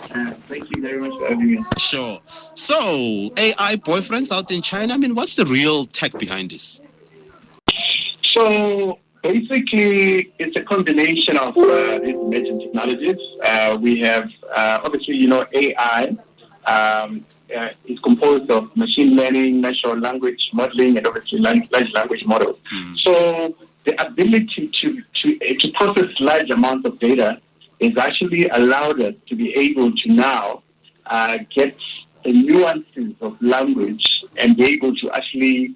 Thank you very much for having me. Sure. So, AI boyfriends out in China, I mean, what's the real tech behind this? So basically, it's a combination of these emerging technologies. We have, obviously, AI is composed of machine learning, natural language modeling, and obviously large language models. So the ability to process large amounts of data is actually allowed us to be able to now get the nuances of language and be able to actually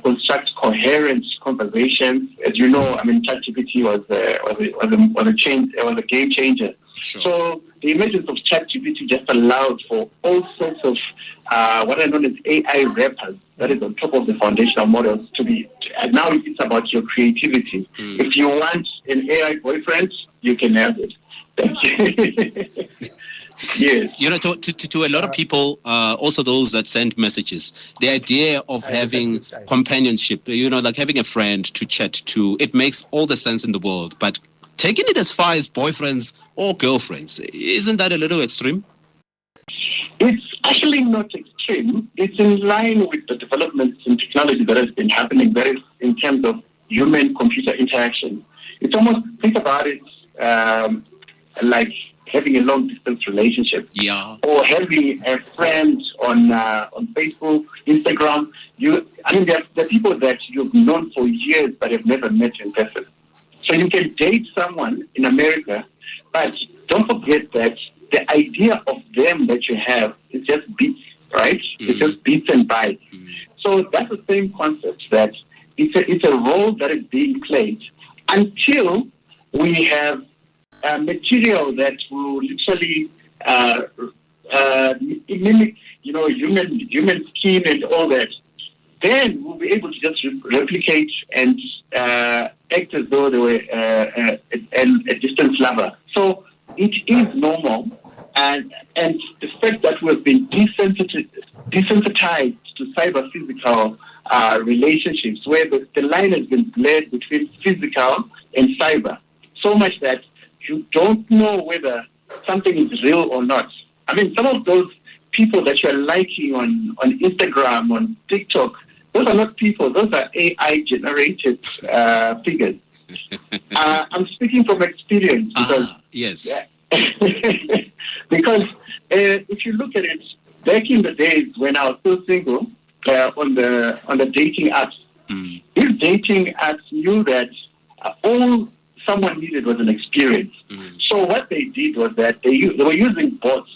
construct coherent conversations. As you know, I mean, ChatGPT was a game changer. Sure. So the emergence of ChatGPT just allowed for all sorts of what are known as AI wrappers that is on top of the foundational models to be. And now it's about your creativity. If you want an AI boyfriend, you can have it. Yes. To a lot of people, also those that send messages, the idea of having companionship, like having a friend to chat to, it makes all the sense in the world. But taking it as far as boyfriends or girlfriends, isn't that a little extreme? It's actually not extreme. It's in line with the developments in technology that has been happening, that is in terms of human-computer interaction. It's almost, think about it like having a long-distance relationship, or having a friend on Facebook, Instagram. There are people that you've known for years but have never met in person. So you can date someone in America, but don't forget that the idea of them that you have is just bits, right? It's just bits and bytes. So that's the same concept, that it's a role that is being played until we have material that will literally mimic, human skin and all that. Then we'll be able to just replicate and act as though they were a distant lover. So it is normal, and the fact that we've been desensitized to cyber-physical relationships, where the line has been blurred between physical and cyber, so much that you don't know whether something is real or not. I mean, some of those people that you're liking on Instagram, on TikTok, those are not people. Those are AI-generated figures. I'm speaking from experience because yes, because if you look at it, back in the days when I was still single, on the dating apps, these dating apps knew that all someone needed was an experience. So what they did was that they were using bots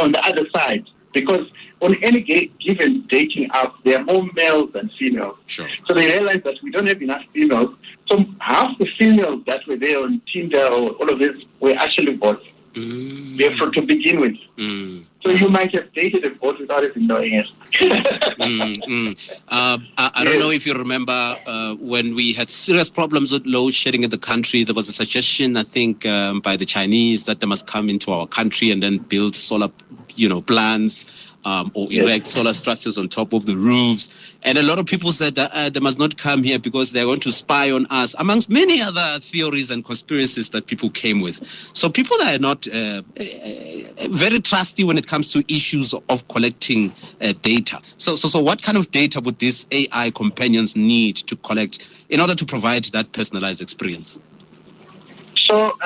on the other side, because on any given dating app, there are more males than females. Sure. So they realized that we don't have enough females. So half the females that were there on Tinder or all of this were actually bots. Therefore, to begin with. So you might have dated a bot without even knowing it. I don't know if you remember when we had serious problems with load shedding in the country. There was a suggestion, I think, by the Chinese that they must come into our country and then build solar, plants. Or erect solar structures on top of the roofs. And a lot of people said that they must not come here because they're going to spy on us, amongst many other theories and conspiracies that people came with. So people are not very trusty when it comes to issues of collecting data. So what kind of data would these AI companions need to collect in order to provide that personalized experience? So,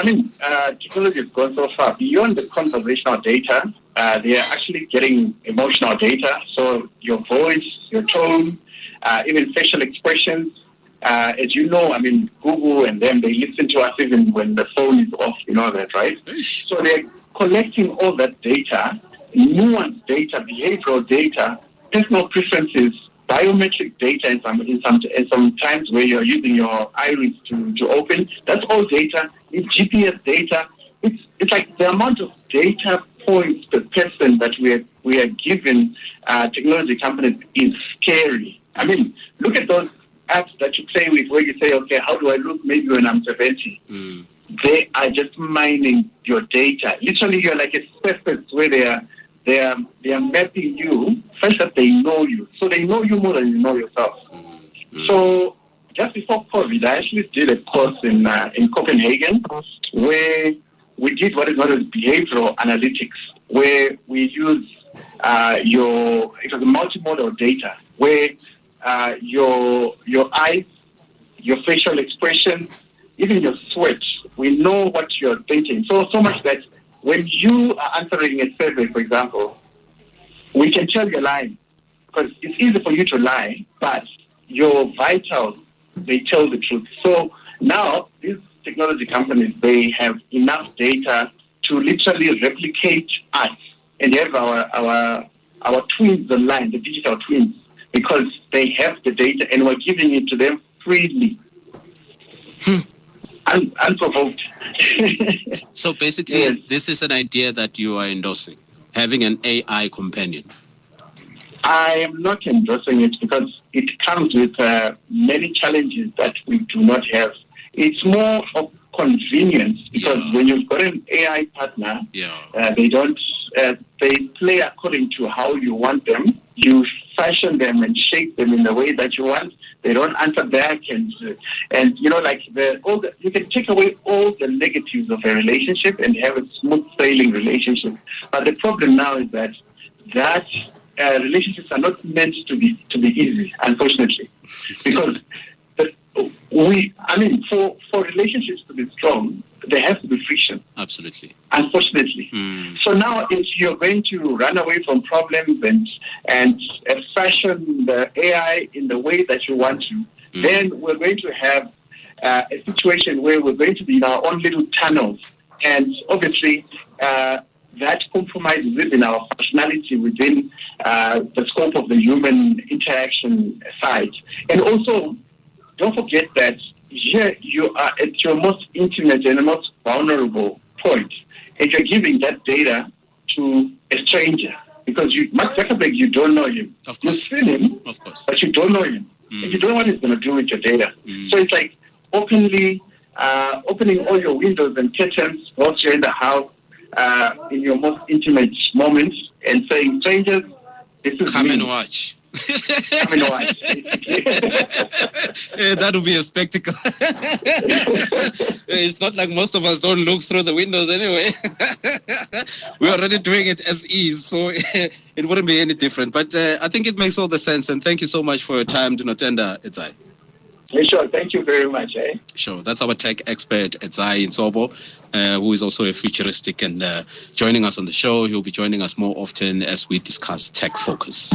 technology has gone so far beyond the conversational data. They are actually getting emotional data. So your voice, your tone, even facial expressions. As you know, Google and them, they listen to us even when the phone is off, you know that, right? So they're collecting all that data, nuanced data, behavioral data, personal preferences, biometric data in some times where you're using your iris to open. That's all data. It's GPS data. It's like the amount of data points per person that we are given technology companies is scary. Look at those apps that you play with where you say, okay, how do I look maybe when I'm 70? They are just mining your data. Literally, you're like a specialist where they are mapping you such that they know you. So they know you more than you know yourself. So just before COVID, I actually did a course in Copenhagen where we did what is known as behavioral analytics, where we use it was a multimodal data, where your eyes, your facial expression, even your sweat, we know what you're thinking. So much that when you are answering a survey, for example, we can tell you're lying. Because it's easy for you to lie, but your vitals, they tell the truth. So now these technology companies, they have enough data to literally replicate us and have our twins online, the digital twins, because they have the data and we're giving it to them freely. Unprovoked. So basically, yes. This is an idea that you are endorsing, having an AI companion. I am not endorsing it because it comes with many challenges that we do not have. It's more of convenience because when you've got an AI partner, they play according to how you want them. You fashion them and shape them in the way that you want. They don't answer back, and you know, like you can take away all the negatives of a relationship and have a smooth sailing relationship. But the problem now is that relationships are not meant to be easy, unfortunately, because for relationships to be strong, there has to be friction. Absolutely. Unfortunately. So now, if you're going to run away from problems and fashion the AI in the way that you want to, then we're going to have a situation where we're going to be in our own little tunnels, and obviously that compromises within our functionality within the scope of the human interaction side. And also, don't forget that here you are at your most intimate and the most vulnerable point, and you're giving that data to a stranger because Mark Zuckerberg, you don't know him. Of course. You see him, of course, but you don't know him, and you don't know what he's going to do with your data. So it's like opening all your windows and curtains whilst you're in the house in your most intimate moments and saying, strangers, this is come me. and watch. Come and watch. That would be a spectacle. It's not like most of us don't look through the windows anyway. We're already doing it as is, so it wouldn't be any different. But I think it makes all the sense, and thank you so much for your time, Dinotenda Edzai. Sure, thank you very much. Sure, that's our tech expert, Edzai Zvobwo, who is also a futuristic and joining us on the show. He'll be joining us more often as we discuss tech focus.